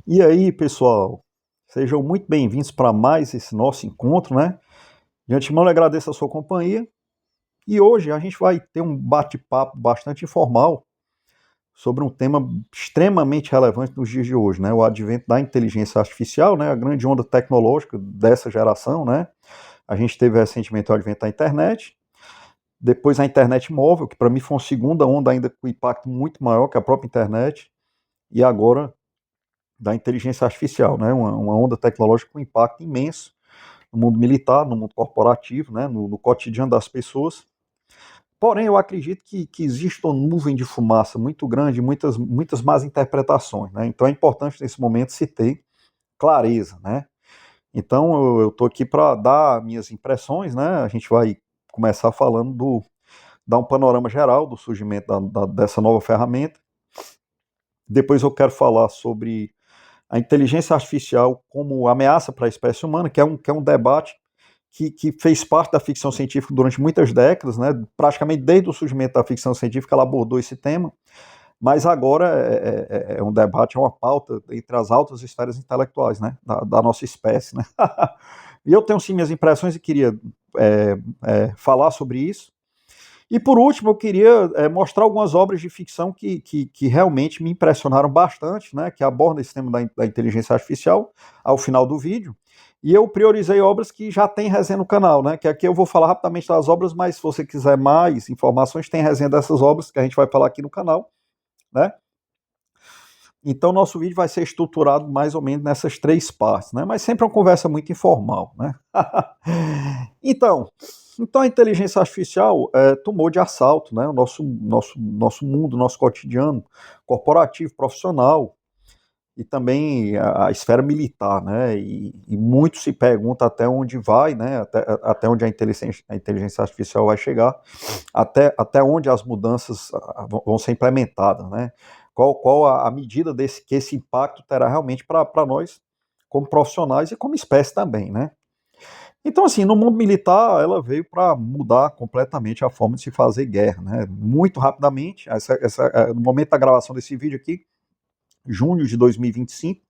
E aí, pessoal, sejam muito bem-vindos para mais esse nosso encontro, né? De antemão, eu agradeço a sua companhia e hoje a gente vai ter um bate-papo bastante informal sobre um tema extremamente relevante nos dias de hoje, né? O advento da inteligência artificial, né? A grande onda tecnológica dessa geração, né? A gente teve recentemente o advento da internet, depois a internet móvel, que para mim foi uma segunda onda ainda com impacto muito maior que a própria internet, e agora da inteligência artificial, né? Uma onda tecnológica com impacto imenso no mundo militar, no mundo corporativo, né? No cotidiano das pessoas. Porém, eu acredito que existe uma nuvem de fumaça muito grande, muitas más interpretações, né? Então é importante nesse momento se ter clareza, né? Então eu estou aqui para dar minhas impressões, né? A gente vai começar falando dar um panorama geral do surgimento dessa nova ferramenta. Depois eu quero falar sobre a inteligência artificial como ameaça para a espécie humana, que é um debate que fez parte da ficção científica durante muitas décadas, né? Praticamente desde o surgimento da ficção científica ela abordou esse tema, mas agora é um debate, é uma pauta entre as altas esferas intelectuais, né? Da nossa espécie, né? E eu tenho sim minhas impressões e queria falar sobre isso. E por último, eu queria mostrar algumas obras de ficção que realmente me impressionaram bastante, né, que abordam esse tema da inteligência artificial ao final do vídeo. E eu priorizei obras que já tem resenha no canal, né? Que aqui eu vou falar rapidamente das obras, mas se você quiser mais informações, tem resenha dessas obras que a gente vai falar aqui no canal, né? Então, nosso vídeo vai ser estruturado mais ou menos nessas três partes, né? Mas sempre uma conversa muito informal, né? então, então, a inteligência artificial tomou de assalto, né, o nosso mundo, nosso cotidiano corporativo, profissional e também a esfera militar, né? E muito se pergunta até onde vai, né? Até onde a inteligência artificial vai chegar, até onde as mudanças vão ser implementadas, né? Qual a medida que esse impacto terá realmente para nós, como profissionais e como espécie também, né? Então, assim, no mundo militar, ela veio para mudar completamente a forma de se fazer guerra, né? Muito rapidamente, no momento da gravação desse vídeo aqui, junho de 2025,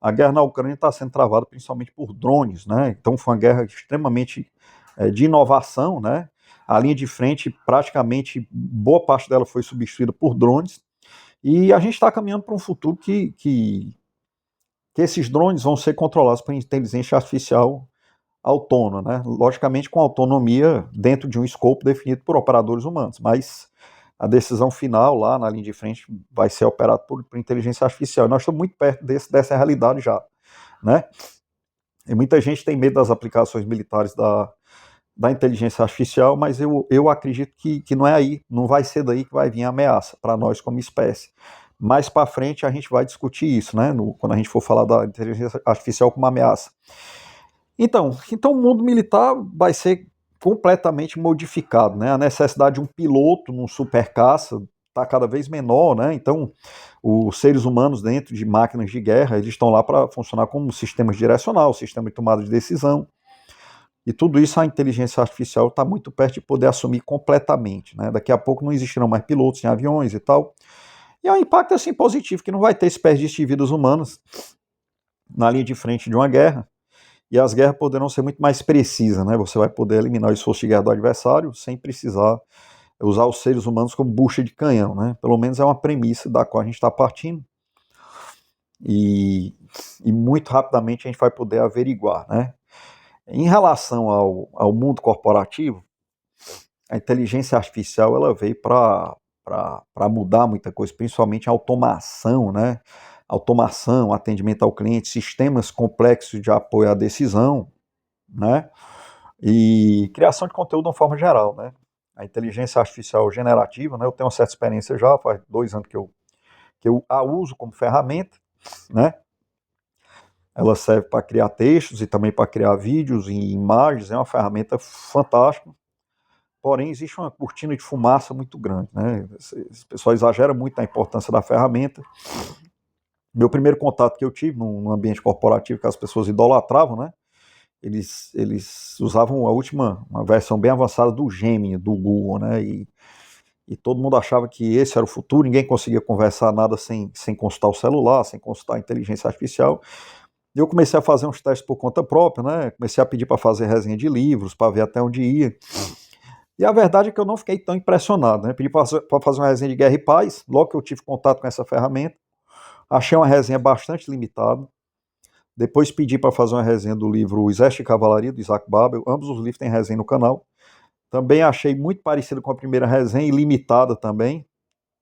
a guerra na Ucrânia está sendo travada principalmente por drones, né? Então, foi uma guerra extremamente de inovação, né? A linha de frente, praticamente, boa parte dela foi substituída por drones, e a gente está caminhando para um futuro que esses drones vão ser controlados por inteligência artificial autônoma, né? Logicamente com autonomia dentro de um escopo definido por operadores humanos, mas a decisão final lá na linha de frente vai ser operada por inteligência artificial. E nós estamos muito perto dessa realidade já, né? E muita gente tem medo das aplicações militares da inteligência artificial, mas eu acredito que não é aí, não vai ser daí que vai vir a ameaça para nós como espécie. Mais para frente a gente vai discutir isso, né? Quando a gente for falar da inteligência artificial como ameaça. Então o mundo militar vai ser completamente modificado, né? A necessidade de um piloto num super caça está cada vez menor, né? Então, os seres humanos dentro de máquinas de guerra, eles estão lá para funcionar como sistemas direcional, sistema de tomada de decisão, e tudo isso a inteligência artificial está muito perto de poder assumir completamente, né? Daqui a pouco não existirão mais pilotos em aviões e tal, e é um impacto assim positivo, que não vai ter desperdício de vidas humanas na linha de frente de uma guerra, e as guerras poderão ser muito mais precisas, né? Você vai poder eliminar o esforço de guerra do adversário sem precisar usar os seres humanos como bucha de canhão, né? Pelo menos é uma premissa da qual a gente está partindo e, e muito rapidamente a gente vai poder averiguar, né? Em relação ao mundo corporativo, a inteligência artificial ela veio para mudar muita coisa, principalmente a automação, né? Automação, atendimento ao cliente, sistemas complexos de apoio à decisão, né? E criação de conteúdo de uma forma geral, né? A inteligência artificial generativa, né? Eu tenho uma certa experiência já, faz 2 anos que eu a uso como ferramenta, né? Ela serve para criar textos e também para criar vídeos e imagens, é uma ferramenta fantástica. Porém, existe uma cortina de fumaça muito grande, né? Esse pessoal exagera muito na importância da ferramenta. Meu primeiro contato que eu tive num ambiente corporativo que as pessoas idolatravam, né? Eles usavam uma versão bem avançada do Gemini, do Google, né? E e todo mundo achava que esse era o futuro, ninguém conseguia conversar nada sem consultar o celular, sem consultar a inteligência artificial. E eu comecei a fazer uns testes por conta própria, né? Comecei a pedir para fazer resenha de livros, para ver até onde ia. E a verdade é que eu não fiquei tão impressionado, né? Pedi para fazer uma resenha de Guerra e Paz, logo que eu tive contato com essa ferramenta. Achei uma resenha bastante limitada. Depois pedi para fazer uma resenha do livro O Exército de Cavalaria, do Isaac Babel. Ambos os livros têm resenha no canal. Também achei muito parecido com a primeira resenha e limitada também,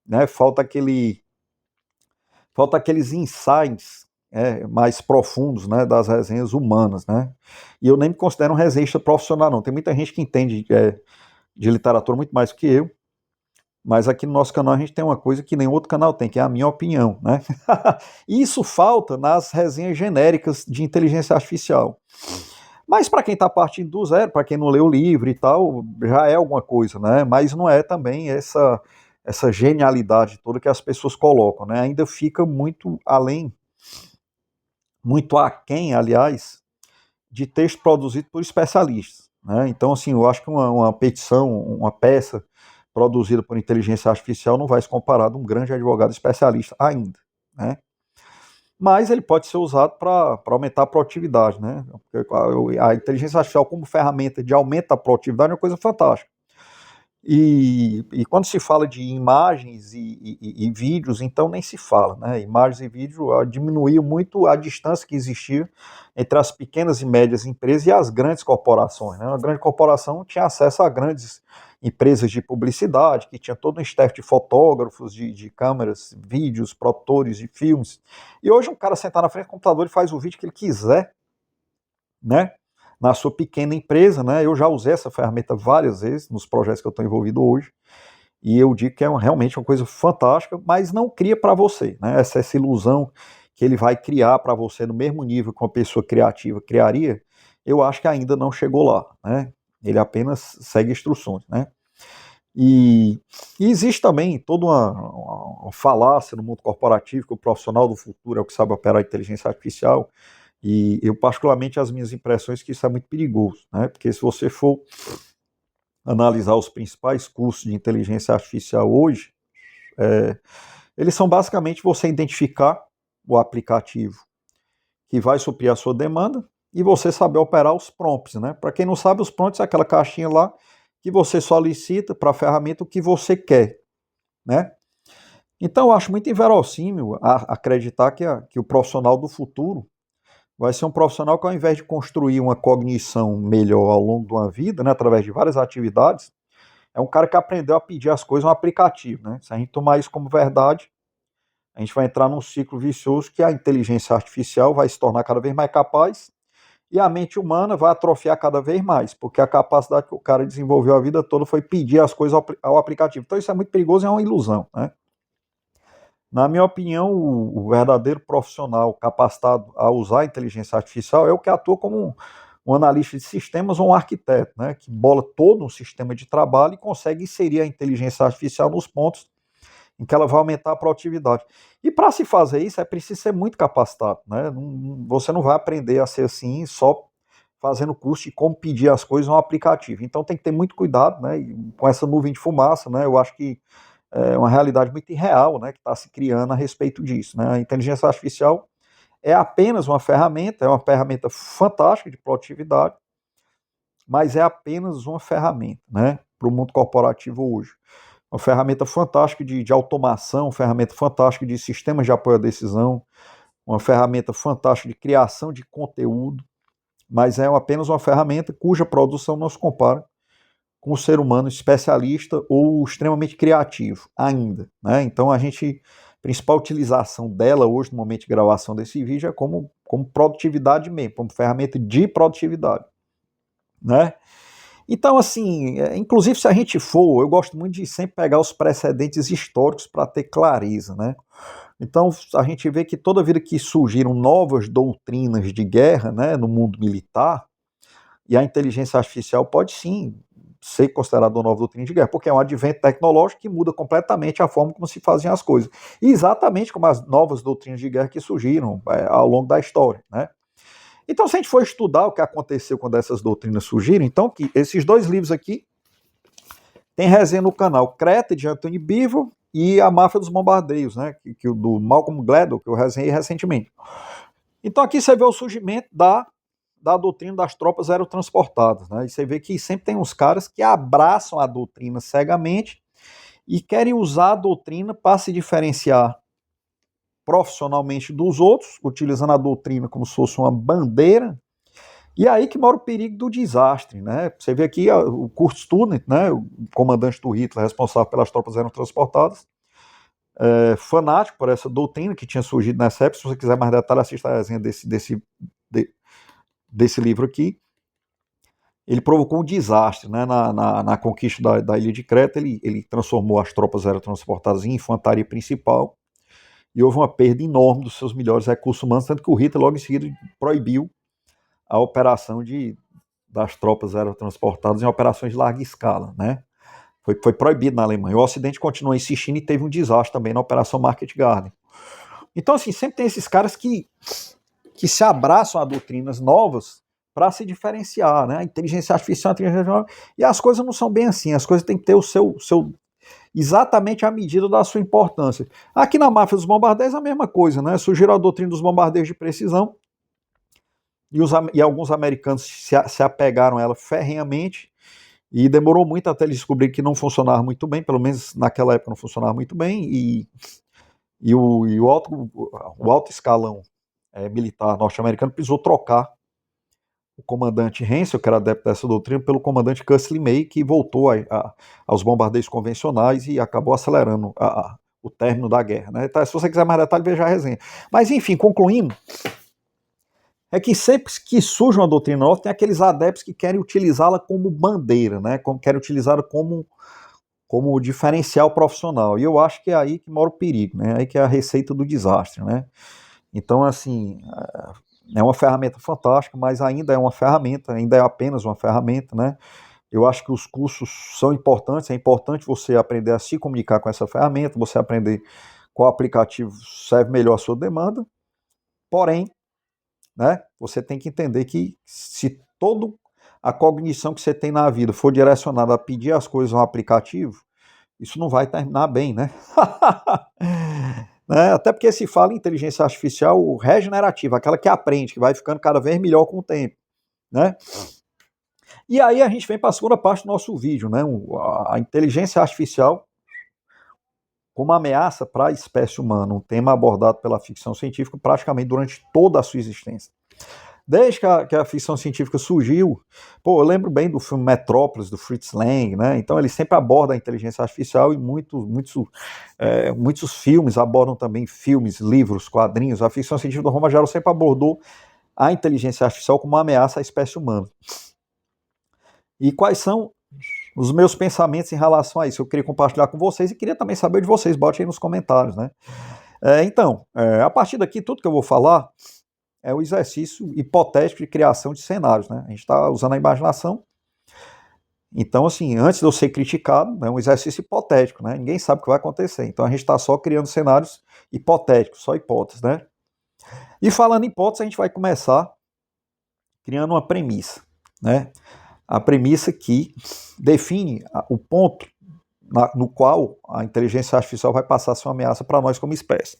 né? Falta aqueles insights mais profundos, né, das resenhas humanas, né? E eu nem me considero um resenhista profissional, não. Tem muita gente que entende de literatura muito mais do que eu, mas aqui no nosso canal a gente tem uma coisa que nenhum outro canal tem, que é a minha opinião, né? E isso falta nas resenhas genéricas de inteligência artificial. Mas para quem está partindo do zero, para quem não leu o livro e tal, já é alguma coisa, né? Mas não é também essa genialidade toda que as pessoas colocam, né? Ainda fica muito além, muito aquém, aliás, de texto produzido por especialistas, né? Então, assim, eu acho que uma petição, uma peça produzida por inteligência artificial não vai se comparar a um grande advogado especialista ainda, né? Mas ele pode ser usado para aumentar a produtividade, né? A inteligência artificial como ferramenta de aumento da produtividade é uma coisa fantástica. E quando se fala de imagens e vídeos, então nem se fala, né? Imagens e vídeos diminuiu muito a distância que existia entre as pequenas e médias empresas e as grandes corporações, né? Uma grande corporação tinha acesso a grandes empresas de publicidade, que tinha todo um staff de fotógrafos, de câmeras, vídeos, produtores de filmes. E hoje um cara sentar na frente do computador e faz o vídeo que ele quiser, né? Na sua pequena empresa, né? Eu já usei essa ferramenta várias vezes nos projetos que eu estou envolvido hoje, e eu digo que é realmente uma coisa fantástica, mas não cria para você, né? Essa ilusão que ele vai criar para você no mesmo nível que uma pessoa criativa criaria, eu acho que ainda não chegou lá, né? Ele apenas segue instruções, né? E existe também toda uma falácia no mundo corporativo que o profissional do futuro é o que sabe operar a inteligência artificial. E eu, particularmente, as minhas impressões que isso é muito perigoso, né? Porque se você for analisar os principais cursos de inteligência artificial hoje, eles são basicamente você identificar o aplicativo que vai suprir a sua demanda e você saber operar os prompts, né? Para quem não sabe, os prompts é aquela caixinha lá que você solicita para a ferramenta o que você quer, né? Então, eu acho muito inverossímil acreditar que o profissional do futuro vai ser um profissional que, ao invés de construir uma cognição melhor ao longo de uma vida, né, através de várias atividades, é um cara que aprendeu a pedir as coisas no aplicativo, né? Se a gente tomar isso como verdade, a gente vai entrar num ciclo vicioso que a inteligência artificial vai se tornar cada vez mais capaz e a mente humana vai atrofiar cada vez mais, porque a capacidade que o cara desenvolveu a vida toda foi pedir as coisas ao aplicativo. Então isso é muito perigoso e é uma ilusão, né? Na minha opinião, o verdadeiro profissional capacitado a usar a inteligência artificial é o que atua como um analista de sistemas ou um arquiteto, né, que bola todo um sistema de trabalho e consegue inserir a inteligência artificial nos pontos em que ela vai aumentar a produtividade. E para se fazer isso é preciso ser muito capacitado, né? Você não vai aprender a ser assim só fazendo curso de como pedir as coisas no aplicativo. Então tem que ter muito cuidado, né, com essa nuvem de fumaça, né? Eu acho que é uma realidade muito irreal, né, que está se criando a respeito disso, né? A inteligência artificial é apenas uma ferramenta, é uma ferramenta fantástica de produtividade, mas é apenas uma ferramenta, né, para o mundo corporativo hoje. Uma ferramenta fantástica de automação, uma ferramenta fantástica de sistemas de apoio à decisão, uma ferramenta fantástica de criação de conteúdo, mas é apenas uma ferramenta cuja produção não se compara com o ser humano especialista ou extremamente criativo ainda, né? Então a principal utilização dela hoje no momento de gravação desse vídeo é como produtividade mesmo, como ferramenta de produtividade, né? Então assim, inclusive se a gente for, eu gosto muito de sempre pegar os precedentes históricos para ter clareza, né? Então a gente vê que toda vida que surgiram novas doutrinas de guerra, né, no mundo militar, e a inteligência artificial pode sim ser considerada uma nova doutrina de guerra, porque é um advento tecnológico que muda completamente a forma como se faziam as coisas. E exatamente como as novas doutrinas de guerra que surgiram ao longo da história, né? Então, se a gente for estudar o que aconteceu quando essas doutrinas surgiram, então que esses dois livros aqui Tem resenha no canal Creta, de Anthony Beevor, e A Máfia dos Bombardeios, né, que do Malcolm Gladwell, que eu resenhei recentemente. Então aqui você vê o surgimento da doutrina das tropas aerotransportadas, né, e você vê que sempre tem uns caras que abraçam a doutrina cegamente e querem usar a doutrina para se diferenciar profissionalmente dos outros, utilizando a doutrina como se fosse uma bandeira. E aí que mora o perigo do desastre, né? Você vê aqui o Kurt Student, né, o comandante do Hitler, responsável pelas tropas aerotransportadas, fanático por essa doutrina que tinha surgido nessa época. Se você quiser mais detalhes, assista a resenha desse livro aqui. Ele provocou um desastre, né, na conquista da ilha de Creta. Ele transformou as tropas aerotransportadas em infantaria principal e houve uma perda enorme dos seus melhores recursos humanos, tanto que o Hitler logo em seguida proibiu a operação das tropas aerotransportadas em operações de larga escala, né? Foi proibido na Alemanha. O Ocidente continuou insistindo e teve um desastre também na Operação Market Garden. Então, assim, sempre tem esses caras que se abraçam a doutrinas novas para se diferenciar, né? A inteligência artificial, e as coisas não são bem assim. As coisas têm que ter o seu exatamente a medida da sua importância. Aqui na Máfia dos Bombardeios é a mesma coisa, né? Surgiram a doutrina dos bombardeios de precisão, e alguns americanos se apegaram a ela ferrenhamente, e demorou muito até eles descobrirem que não funcionava muito bem, pelo menos naquela época não funcionava muito bem, e o alto escalão militar norte-americano precisou trocar o comandante Hensel, que era adepto dessa doutrina, pelo comandante Cussley May, que voltou aos bombardeios convencionais e acabou acelerando o término da guerra, né? Então, se você quiser mais detalhes, veja a resenha. Mas, enfim, concluindo, é que sempre que surge uma doutrina nova, tem aqueles adeptos que querem utilizá-la como bandeira, né? Querem utilizá-la como diferencial profissional. E eu acho que é aí que mora o perigo, né? Aí que é a receita do desastre, né? Então, assim, é uma ferramenta fantástica, mas ainda é uma ferramenta, ainda é apenas uma ferramenta, né? Eu acho que os cursos são importantes, é importante você aprender a se comunicar com essa ferramenta, você aprender qual aplicativo serve melhor à sua demanda, porém, né, você tem que entender que se toda a cognição que você tem na vida for direcionada a pedir as coisas no aplicativo, isso não vai terminar bem, né? Né? Até porque se fala em inteligência artificial regenerativa, aquela que aprende, que vai ficando cada vez melhor com o tempo, né? E aí a gente vem para a segunda parte do nosso vídeo, né? A inteligência artificial como ameaça para a espécie humana, um tema abordado pela ficção científica praticamente durante toda a sua existência. Desde que a ficção científica surgiu, eu lembro bem do filme Metrópolis, do Fritz Lang, né? Então ele sempre aborda a inteligência artificial, e muitos filmes abordam também filmes, livros, quadrinhos. A ficção científica do Roma geral sempre abordou a inteligência artificial como uma ameaça à espécie humana. E quais são os meus pensamentos em relação a isso? Eu queria compartilhar com vocês e queria também saber de vocês, bote aí nos comentários, né? Então, a partir daqui, tudo que eu vou falar é o exercício hipotético de criação de cenários, né? A gente está usando a imaginação. Então, assim, antes de eu ser criticado, é um exercício hipotético, né? Ninguém sabe o que vai acontecer. Então, a gente está só criando cenários hipotéticos, só hipóteses, né? E falando em hipóteses, a gente vai começar criando uma premissa, né? A premissa que define o ponto no qual a inteligência artificial vai passar a ser uma ameaça para nós como espécie.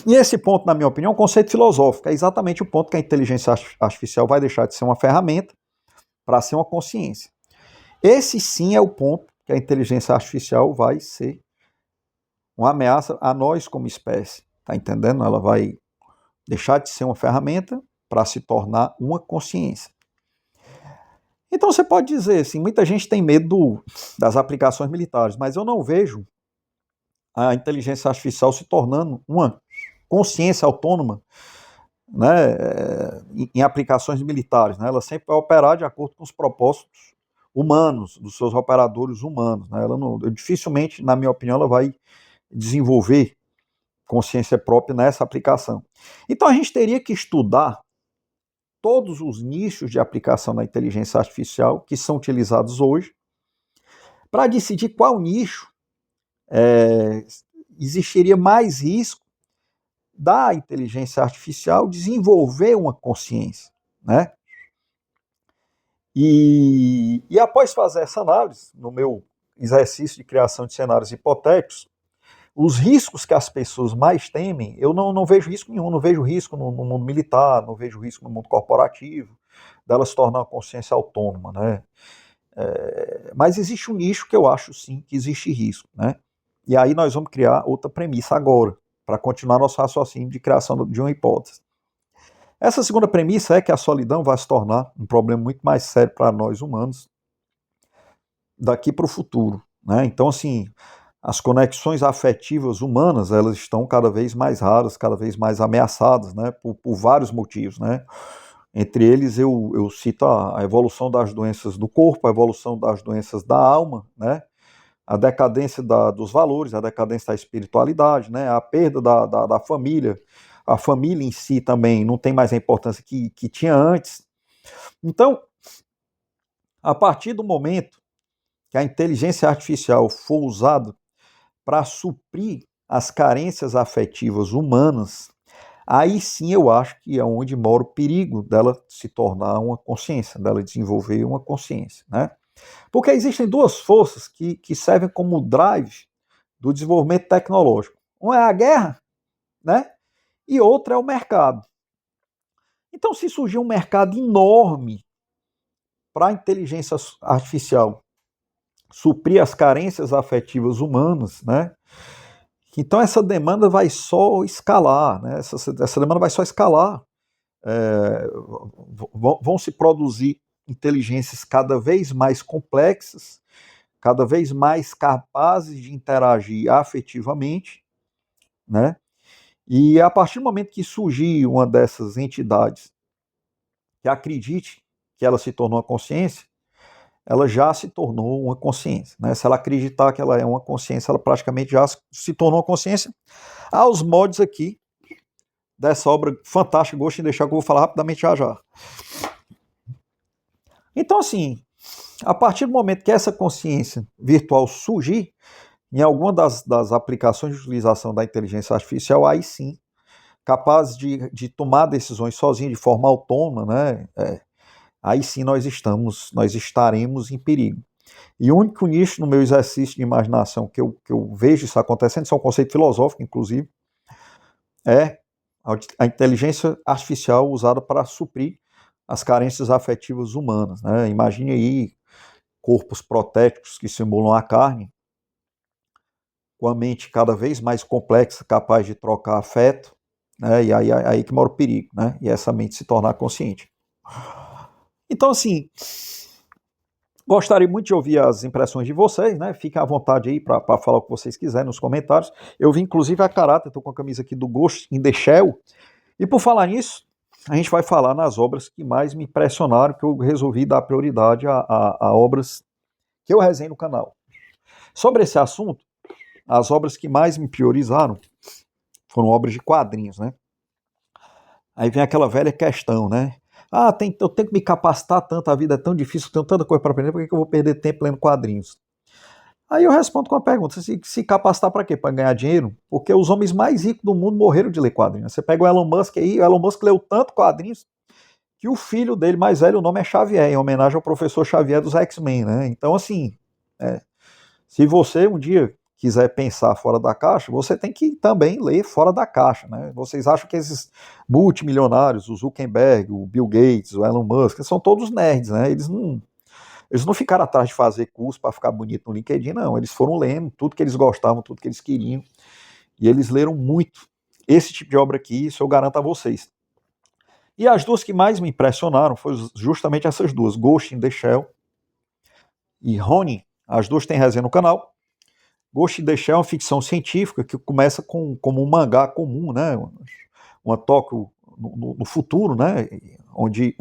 E esse ponto, na minha opinião, é um conceito filosófico. É exatamente o ponto que a inteligência artificial vai deixar de ser uma ferramenta para ser uma consciência. Esse sim é o ponto que a inteligência artificial vai ser uma ameaça a nós como espécie. Tá entendendo? Ela vai deixar de ser uma ferramenta para se tornar uma consciência. Então você pode dizer assim, muita gente tem medo das aplicações militares, mas eu não vejo a inteligência artificial se tornando uma consciência autônoma, né, em aplicações militares, né? Ela sempre vai operar de acordo com os propósitos humanos, dos seus operadores humanos, né? Dificilmente, na minha opinião, ela vai desenvolver consciência própria nessa aplicação. Então a gente teria que estudar todos os nichos de aplicação da inteligência artificial que são utilizados hoje, para decidir qual nicho existiria mais risco da inteligência artificial desenvolver uma consciência, né? E após fazer essa análise, no meu exercício de criação de cenários hipotéticos, os riscos que as pessoas mais temem, eu não vejo risco nenhum, não vejo risco no mundo militar, não vejo risco no mundo corporativo, dela se tornar uma consciência autônoma, né? Mas existe um nicho que eu acho sim que existe risco, né? E aí nós vamos criar outra premissa agora, para continuar nosso raciocínio de criação de uma hipótese. Essa segunda premissa é que a solidão vai se tornar um problema muito mais sério para nós humanos daqui para o futuro, né? Então, assim, as conexões afetivas humanas, elas estão cada vez mais raras, cada vez mais ameaçadas, né? Por vários motivos, né? Entre eles, eu cito a evolução das doenças do corpo, a evolução das doenças da alma, né? A decadência dos valores, a decadência da espiritualidade, né? A perda da família. A família em si também não tem mais a importância que tinha antes. Então, a partir do momento que a inteligência artificial for usada para suprir as carências afetivas humanas, aí sim eu acho que é onde mora o perigo dela se tornar uma consciência, dela desenvolver uma consciência, né? Porque existem duas forças que servem como drive do desenvolvimento tecnológico. Uma é a guerra, né? E outra é o mercado. Então, se surgir um mercado enorme para a inteligência artificial suprir as carências afetivas humanas, né? Então essa demanda vai só escalar, né? Essa demanda vai só escalar. É, vão se produzir inteligências cada vez mais complexas, cada vez mais capazes de interagir afetivamente, né? E a partir do momento que surgir uma dessas entidades que acredite que ela se tornou uma consciência, ela já se tornou uma consciência, né? Se ela acreditar que ela é uma consciência, ela praticamente já se tornou uma consciência. Aos modos aqui dessa obra fantástica, Ghost in the Shell, que eu vou falar rapidamente já já. Então, assim, a partir do momento que essa consciência virtual surgir, em alguma das aplicações de utilização da inteligência artificial, aí sim, capaz de tomar decisões sozinho, de forma autônoma, né? Aí sim nós estaremos em perigo. E o único nicho no meu exercício de imaginação que eu vejo isso acontecendo, isso é um conceito filosófico, inclusive, é a inteligência artificial usada para suprir as carências afetivas humanas, né? Imagine aí corpos protéticos que simulam a carne, com a mente cada vez mais complexa, capaz de trocar afeto, né? E aí que mora o perigo, né? E essa mente se tornar consciente. Então, assim, gostaria muito de ouvir as impressões de vocês, né? Fiquem à vontade aí para falar o que vocês quiserem nos comentários. Eu vi inclusive a caráter, estou com a camisa aqui do Ghost in the Shell. E por falar nisso, a gente vai falar nas obras que mais me impressionaram, que eu resolvi dar prioridade a obras que eu resenho no canal. Sobre esse assunto, as obras que mais me priorizaram foram obras de quadrinhos, né? Aí vem aquela velha questão, né? Ah, eu tenho que me capacitar tanto, a vida é tão difícil, eu tenho tanta coisa para aprender, por que eu vou perder tempo lendo quadrinhos? Aí eu respondo com a pergunta: se capacitar para quê? Para ganhar dinheiro? Porque os homens mais ricos do mundo morreram de ler quadrinhos. Você pega o Elon Musk aí, o Elon Musk leu tanto quadrinhos que o filho dele mais velho, o nome é Xavier, em homenagem ao professor Xavier dos X-Men, né? Então, assim, se você um dia quiser pensar fora da caixa, você tem que também ler fora da caixa, né? Vocês acham que esses multimilionários, o Zuckerberg, o Bill Gates, o Elon Musk, são todos nerds, né? Eles não ficaram atrás de fazer curso para ficar bonito no LinkedIn, não. Eles foram lendo tudo que eles gostavam, tudo que eles queriam. E eles leram muito. Esse tipo de obra aqui, isso eu garanto a vocês. E as duas que mais me impressionaram foram justamente essas duas, Ghost in the Shell e Ronin. As duas têm resenha no canal. Ghost in the Shell é uma ficção científica que começa como um mangá comum, né? Uma Tóquio no futuro, né? Onde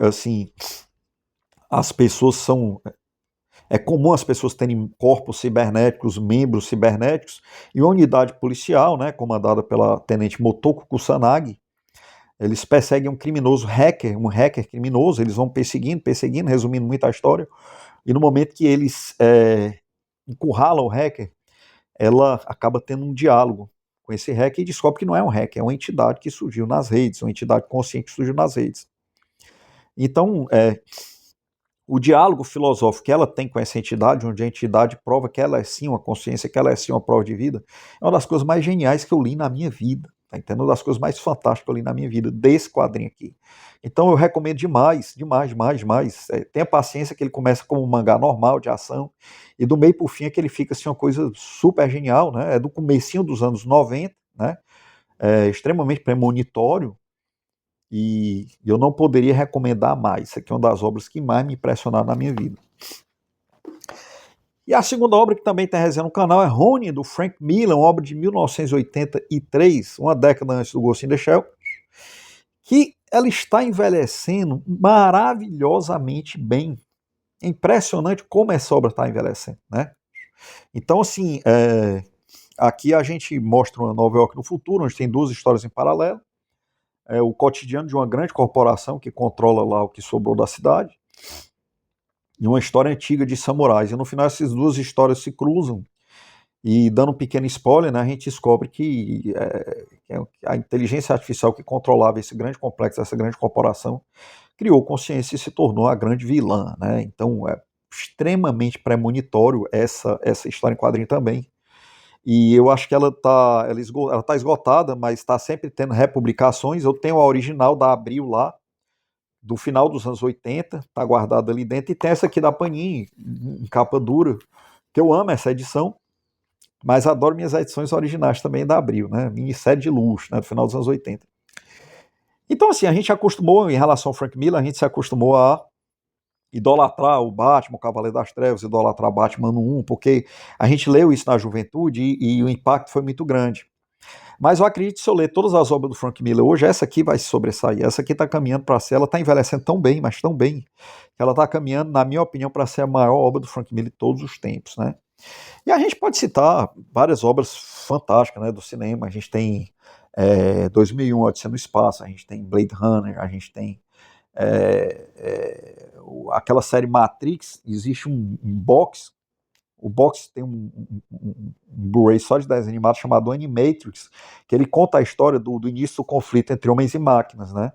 assim, as pessoas são. É comum as pessoas terem corpos cibernéticos, membros cibernéticos, e uma unidade policial, né, comandada pela tenente Motoko Kusanagi, eles perseguem um criminoso hacker, um hacker criminoso, eles vão perseguindo, resumindo muito a história, e no momento que eles encurralam o hacker, ela acaba tendo um diálogo com esse hacker e descobre que não é um hacker, é uma entidade que surgiu nas redes, uma entidade consciente que surgiu nas redes. Então, o diálogo filosófico que ela tem com essa entidade, onde a entidade prova que ela é sim uma consciência, que ela é sim uma prova de vida, é uma das coisas mais geniais que eu li na minha vida. Tá entendendo? Uma das coisas mais fantásticas que eu li na minha vida, desse quadrinho aqui. Então eu recomendo demais, demais, demais, demais. Tenha paciência que ele começa como um mangá normal, de ação, e do meio pro fim é que ele fica assim uma coisa super genial, né? É do comecinho dos anos 90, né? É extremamente premonitório, e eu não poderia recomendar mais. Isso aqui é uma das obras que mais me impressionaram na minha vida. E a segunda obra que também tem resenha no canal é Ronin, do Frank Miller, uma obra de 1983, uma década antes do Ghost in the Shell, que ela está envelhecendo maravilhosamente bem. É impressionante como essa obra está envelhecendo, né? Então, assim, aqui a gente mostra uma Nova York no futuro, onde tem duas histórias em paralelo. O cotidiano de uma grande corporação que controla lá o que sobrou da cidade, e uma história antiga de samurais. E no final essas duas histórias se cruzam, e dando um pequeno spoiler, né, a gente descobre que a inteligência artificial que controlava esse grande complexo, essa grande corporação, criou consciência e se tornou a grande vilã, né? Então é extremamente premonitório essa história em quadrinho também. E eu acho que ela tá esgotada, mas está sempre tendo republicações. Eu tenho a original da Abril lá, do final dos anos 80, tá guardada ali dentro, e tem essa aqui da Panini, em capa dura, que eu amo essa edição, mas adoro minhas edições originais também da Abril, né? Minissérie de luxo, né? Do final dos anos 80. Então, assim, a gente acostumou, em relação ao Frank Miller, a gente se acostumou a idolatrar o Batman, o Cavaleiro das Trevas, idolatrar Batman no 1, porque a gente leu isso na juventude e o impacto foi muito grande. Mas eu acredito que se eu ler todas as obras do Frank Miller hoje, essa aqui vai se sobressair. Essa aqui está caminhando para ser, ela está envelhecendo tão bem, mas tão bem, que ela está caminhando, na minha opinião, para ser a maior obra do Frank Miller de todos os tempos, né? E a gente pode citar várias obras fantásticas, né, do cinema. A gente tem 2001, Odisseia no Espaço, a gente tem Blade Runner, a gente tem aquela série Matrix. Existe um box, o box tem um Blu-ray só de desenho animado chamado Animatrix, que ele conta a história do início do conflito entre homens e máquinas, né?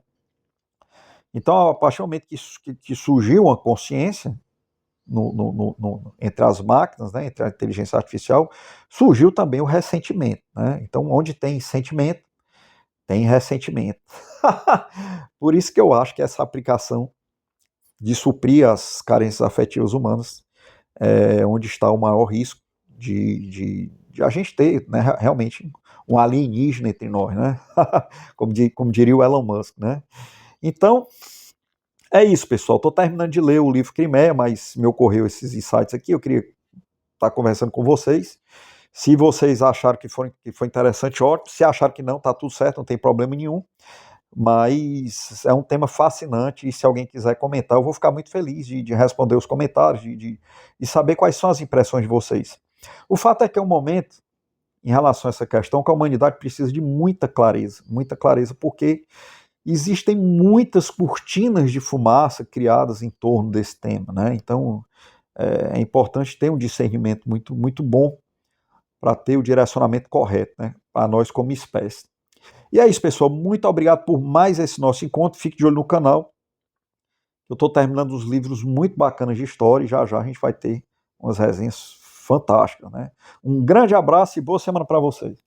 Então, a partir do momento que surgiu uma consciência entre as máquinas, né, entre a inteligência artificial, surgiu também o ressentimento, né? Então, onde tem sentimento, tem ressentimento. Por isso que eu acho que essa aplicação de suprir as carências afetivas humanas é onde está o maior risco de a gente ter, né, realmente um alienígena entre nós, né? como diria o Elon Musk, né? Então, é isso, pessoal. Estou terminando de ler o livro Crimeia, mas me ocorreu esses insights aqui. Eu queria estar conversando com vocês. Se vocês acharam que foi interessante, ótimo. Se acharam que não, está tudo certo, não tem problema nenhum. Mas é um tema fascinante, e se alguém quiser comentar, eu vou ficar muito feliz de responder os comentários, de saber quais são as impressões de vocês. O fato é que é um momento, em relação a essa questão, que a humanidade precisa de muita clareza, porque existem muitas cortinas de fumaça criadas em torno desse tema, né? Então é importante ter um discernimento muito, muito bom para ter o direcionamento correto, né? Para nós como espécie. E é isso, pessoal. Muito obrigado por mais esse nosso encontro. Fique de olho no canal. Eu estou terminando os livros muito bacanas de história, e já já a gente vai ter umas resenhas fantásticas, né? Um grande abraço e boa semana para vocês.